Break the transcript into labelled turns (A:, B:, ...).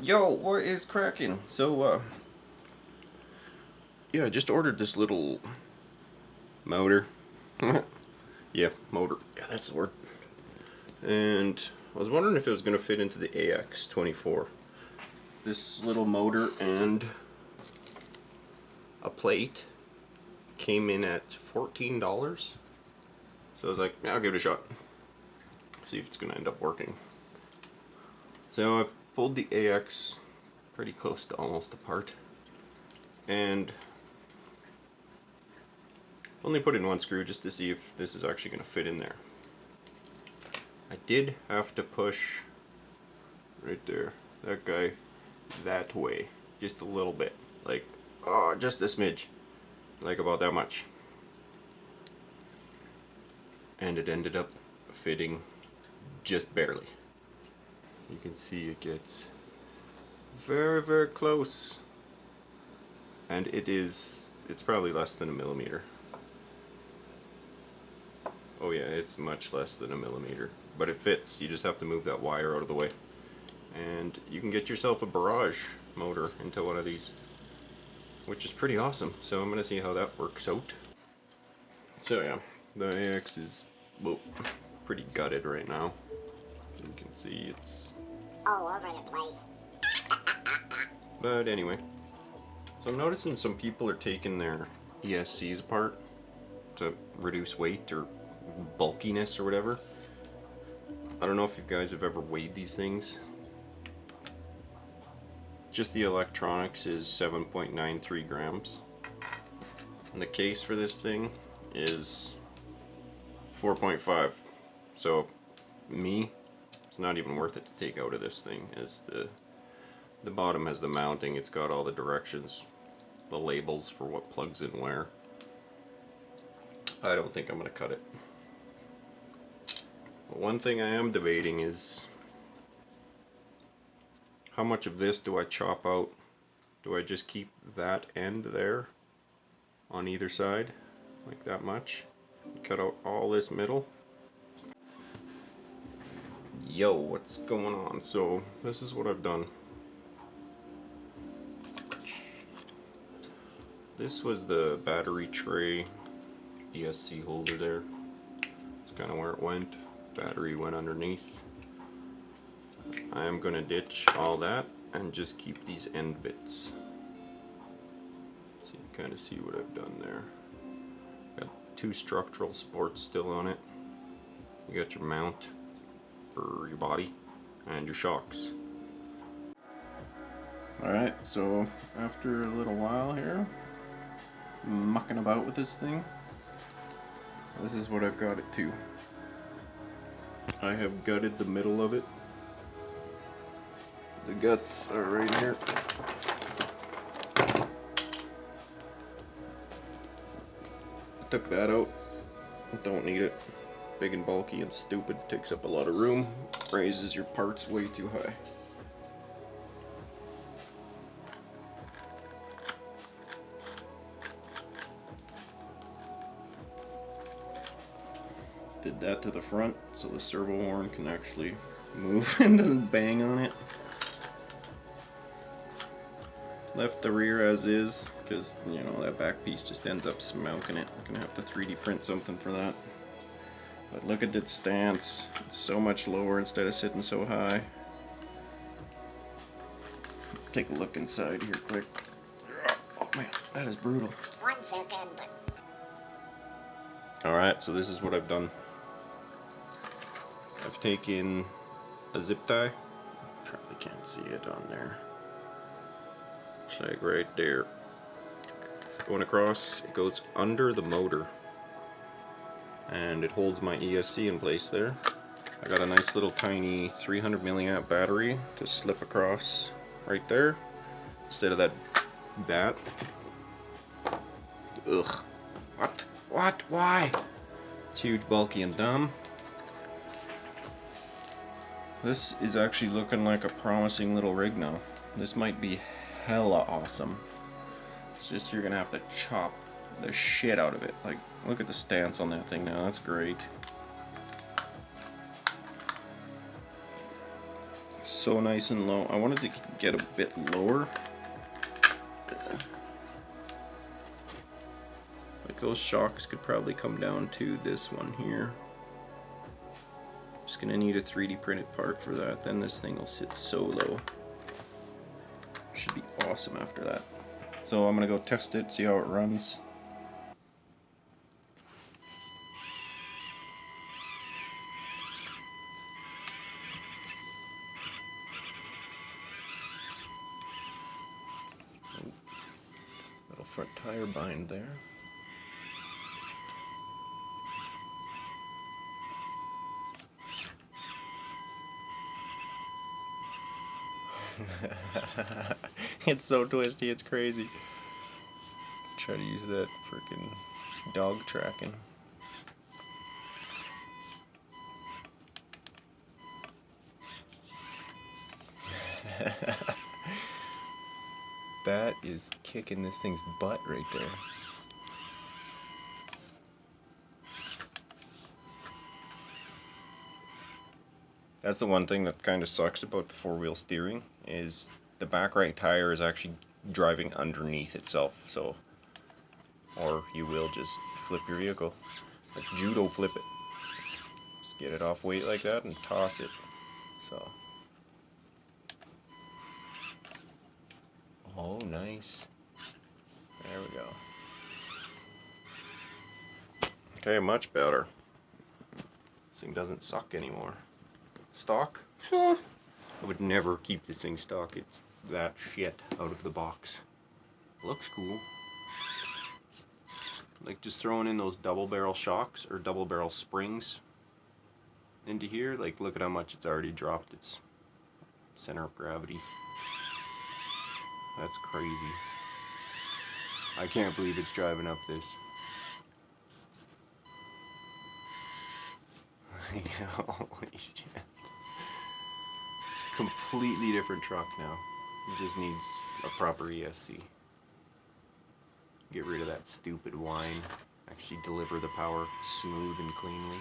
A: Yo, what is cracking? So, yeah, I just ordered this little motor. Yeah, motor. Yeah, that's the word. And I was wondering if it was going to fit into the AX24. This little motor and a plate came in at $14. So I was like, yeah, I'll give it a shot. See if it's going to end up working. So I've pulled the AX pretty close to almost apart. And only put in one screw just to see if this is actually going to fit in there. I did have to push right there, that guy that way, just a little bit, like, oh, just a smidge, like about that much. And it ended up fitting just barely. You can see it gets very, very close. And it's probably less than a millimeter. Oh yeah, it's much less than a millimeter. But it fits, you just have to move that wire out of the way. And you can get yourself a barrage motor into one of these, which is pretty awesome. So I'm going to see how that works out. So yeah, the AX is, well, pretty gutted right now. You can see it's
B: all over the place.
A: But anyway, so I'm noticing some people are taking their ESCs apart to reduce weight or bulkiness or whatever. I don't know if you guys have ever weighed these things. Just the electronics is 7.93 grams. And the case for this thing is 4.5. So it's not even worth it to take out of this thing, as the bottom has the mounting, it's got all the directions, the labels for what plugs in where. I don't think I'm going to cut it. But one thing I am debating is how much of this do I chop out? Do I just keep that end there on either side, like that much? Cut out all this middle? Yo, what's going on? So this is what I've done. This was the battery tray ESC holder there. That's kind of where it went. Battery went underneath. I am going to ditch all that and just keep these end bits. So you can kind of see what I've done there. Got two structural supports still on it. You got your mount for your body and your shocks. Alright, so after a little while here, mucking about with this thing, this is what I've got it to. I have gutted the middle of it. The guts are right here. I took that out. Don't need it. Big and bulky and stupid. Takes up a lot of room. Raises your parts way too high. Did that to the front so the servo horn can actually move and doesn't bang on it. Left the rear as is because, you know, that back piece just ends up smoking it. I'm gonna have to 3D print something for that. But look at its stance. It's so much lower instead of sitting so high. Take a look inside here quick. Oh man, that is brutal.
B: 1 second.
A: Alright, so this is what I've done. I've taken a zip tie. Probably can't see it on there. It's like right there. Going across, it goes under the motor. And it holds my ESC in place there. I got a nice little tiny 300 milliamp battery to slip across right there instead of that. Ugh. What? Why? It's huge, bulky, and dumb. This is actually looking like a promising little rig now. This might be hella awesome. It's just you're gonna have to chop the shit out of it. Like, look at the stance on that thing now. That's great. so nice and low. I wanted to get a bit lower. Like those shocks could probably come down to this one here. Just gonna need a 3D printed part for that. Then this thing will sit so low. Should be awesome after that. So I'm gonna go test it, see how it runs. Little front tire bind there. It's so twisty, it's crazy. Try to use that freaking dog tracking. That is kicking this thing's butt right there. That's the one thing that kind of sucks about the four-wheel steering, is the back right tire is actually driving underneath itself, so, or you will just flip your vehicle, like judo flip it. Just get it off weight like that and toss it, so. Oh, nice. There we go. Okay, much better. This thing doesn't suck anymore. Stock? I would never keep this thing stock. It's that shit out of the box. Looks cool. Like just throwing in those double barrel shocks or double barrel springs into here. Like look at how much it's already dropped its center of gravity. That's crazy. I can't believe it's driving up this. Holy shit. It's a completely different truck now. It just needs a proper ESC. Get rid of that stupid whine. Actually deliver the power smooth and cleanly.